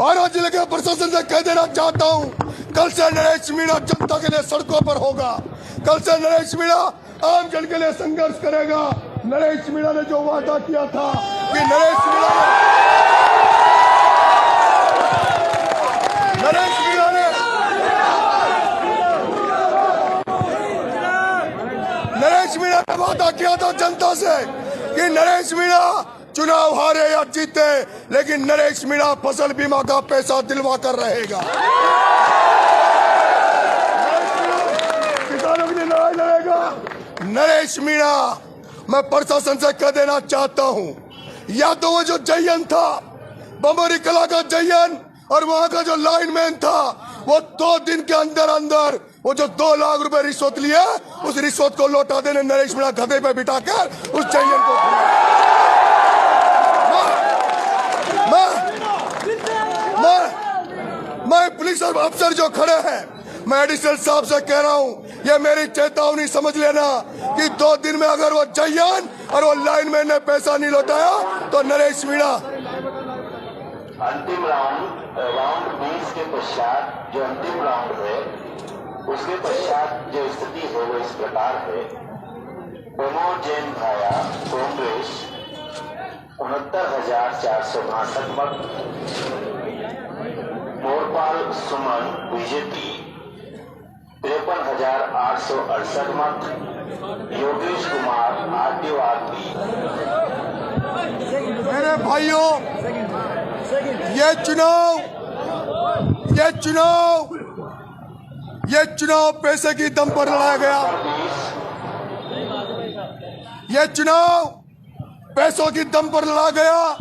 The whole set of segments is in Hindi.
बारह जिले के प्रशासन से कह देना चाहता हूं, कल से नरेश मीणा जनता के लिए सड़कों पर होगा। कल से नरेश मीणा आम जन के लिए संघर्ष करेगा। नरेश मीणा ने जो वादा किया था कि नरेश मीणा ने वादा किया था जनता से कि नरेश मीणा चुनाव हारे या जीते, लेकिन नरेश मीणा फसल बीमा का पैसा दिलवा कर रहेगा। किसानों के लिए लड़ाई लड़ेगा नरेश मीणा। मैं प्रशासन से कह देना चाहता हूं, या तो वो जो जयन था, बमोरी कला का जयन, और वहां का जो लाइनमैन था, वो 2 दिन के अंदर अंदर वो जो 2 लाख रुपए रिश्वत लिए, उस रिश्वत को लौटा देने नरेश मीणा गधे पे बिठाकर उस जयन को। मैं पुलिस अफसर जो खड़े हैं, मैं एडिशनल साहब से कह रहा हूं, ये मेरी चेतावनी समझ लेना कि 2 दिन में अगर वो जयन और वो लाइनमैन ने पैसा नहीं लौटाया तो नरेश मीणा। अंतिम राउंड 20 के पश्चात जो अंतिम राउंड है, उसके पश्चात जो स्थिति है वो इस प्रकार है। प्रमोद जैन भाया कांग्रेस 69,462 मत, मोरपाल सुमन बीजेपी 53,868 मत, योगेश कुमार आरडीओ। मेरे भाइयों, ये चुनाव पैसे की दम पर लड़ाया गया। ये चुनाव पैसों की दम पर लड़ा गया।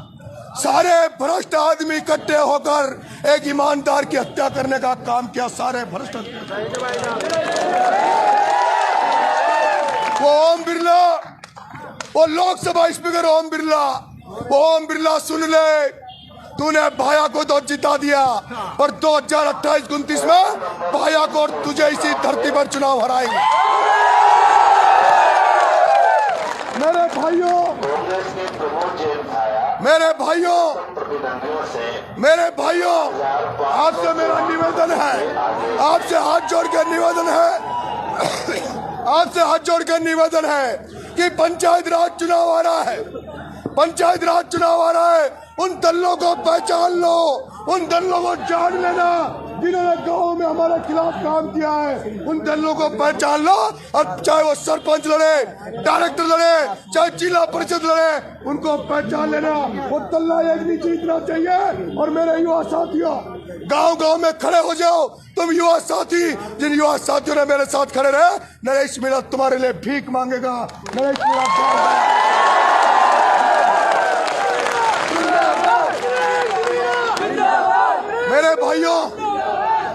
सारे भ्रष्ट आदमी इकट्ठे होकर एक ईमानदार की हत्या करने का काम किया। सारे भ्रष्ट, वो ओम बिरला, वो लोकसभा स्पीकर ओम बिरला सुन ले, तूने भाया को तो जिता दिया, पर 2028-29 में भाया को और तुझे इसी धरती पर चुनाव हराएंगे। मेरे भाइयों, आपसे मेरा निवेदन है, आपसे हाथ जोड़ के निवेदन है कि पंचायत राज चुनाव आ रहा है। उन दलों को पहचान लो, उन दलों को जान लेना जिन्होंने गाँव में हमारे खिलाफ काम किया है। उन दलों को पहचान लो, और चाहे वो सरपंच लड़े, डायरेक्टर लड़े, चाहे जिला परिषद लड़े, उनको पहचान लेना। वो दल्ला एक भी जीतना चाहिए। और मेरे युवा साथियों, गांव में खड़े हो जाओ तुम युवा साथी। जिन युवा साथियों ने मेरे साथ खड़े रहे, नरेश मीणा तुम्हारे लिए भीख मांगेगा। नरेश मीणा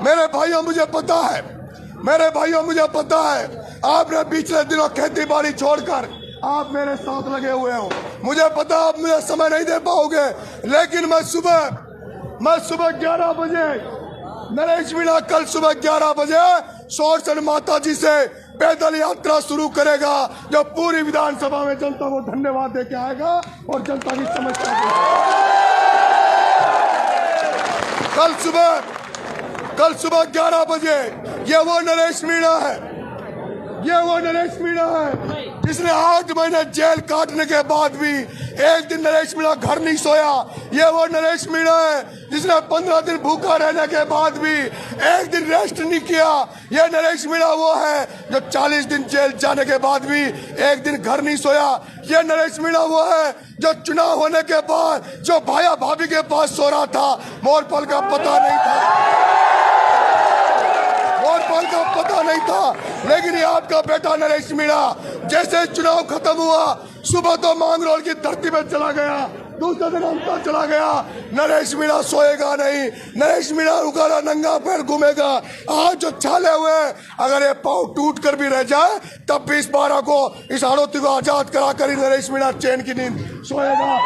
मेरे भाइयों, मुझे पता है, आपने पिछले दिनों खेती बाड़ी छोड़कर आप मेरे साथ लगे हुए हो। मुझे पता आप मुझे समय नहीं दे पाओगे, लेकिन मैं सुबह 11 बजे, नरेश मीणा कल सुबह 11 बजे सोरसन माता जी से पैदल यात्रा शुरू करेगा, जो पूरी विधानसभा में जनता को धन्यवाद दे के आएगा और जनता की समस्या कल सुबह 11 बजे। ये वो नरेश मीणा है जिसने 8 महीने जेल काटने के बाद भी एक दिन नरेश मीणा घर नहीं सोया। ये वो नरेश मीणा है जिसने 15 दिन भूखा रहने के बाद भी एक दिन रेस्ट नहीं किया। ये नरेश मीणा वो है जो 40 दिन जेल जाने के बाद भी एक दिन घर नहीं सोया। ये नरेश मीणा वो है जो चुनाव होने के बाद जो भाया भाभी के पास सो रहा था, मोरपल का पता नहीं था। लेकिन ये आपका बेटा नरेश मीणा जैसे चुनाव खत्म हुआ, सुबह तो मांगरोल की धरती पे चला गया, दूसरे दिन अंतर चला गया। नरेश मीणा सोएगा नहीं, नरेश मीणा उगाड़ा नंगा पैर घूमेगा। आज जो छाले हुए, अगर ये पाँव टूट कर भी रह जाए तब भी इस 12 को, इस आरोपी को आजाद करा कर ही नरेश मीणा चैन की नींद सोएगा।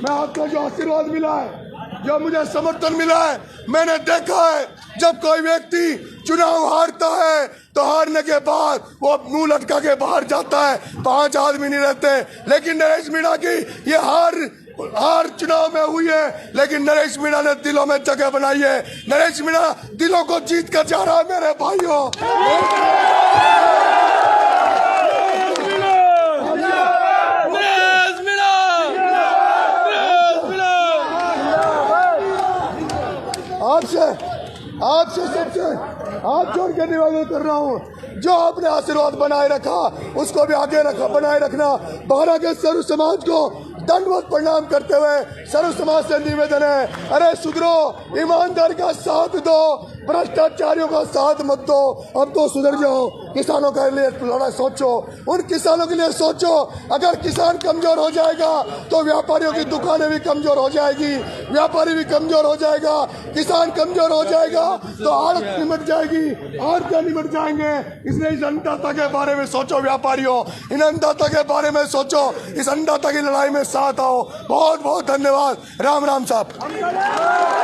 मैं आपको जो आशीर्वाद मिला है, जो मुझे समर्थन मिला है, मैंने देखा है जब कोई व्यक्ति चुनाव हारता है तो हारने के बाद वो मुंह लटका के बाहर जाता है, 5 आदमी नहीं रहते। लेकिन नरेश मीणा की ये हार हार चुनाव में हुई है, लेकिन नरेश मीणा ने दिलों में जगह बनाई है। नरेश मीणा दिलों को जीत कर जा रहा है मेरे भाइयों। आपसे सबसे हाथ जोड़ के निवेदन कर रहा हूँ, जो आपने आशीर्वाद बनाए रखा उसको भी आगे बनाए रखना। बारह के सर्व समाज को दंडवत प्रणाम करते हुए सर्व समाज से निवेदन है, अरे सुधरो, ईमानदार का साथ दो, भ्रष्टाचारियों का साथ मत दो, अब तो सुधर जाओ। किसानों के लिए लड़ाई सोचो, उन किसानों के लिए सोचो। अगर किसान कमजोर हो जाएगा तो व्यापारियों की दुकानें भी कमजोर हो जाएगी, व्यापारी भी कमजोर हो जाएगा, किसान कमजोर हो जाएगा तो आड़त निमट जाएगी, आड़त निमट जाएंगे। इसलिए इस अन्नदाता के बारे में सोचो व्यापारियों, इन अन्नदाता के बारे में सोचो, इस अन्नदाता की लड़ाई में साथ आओ। बहुत बहुत धन्यवाद। राम राम साहब।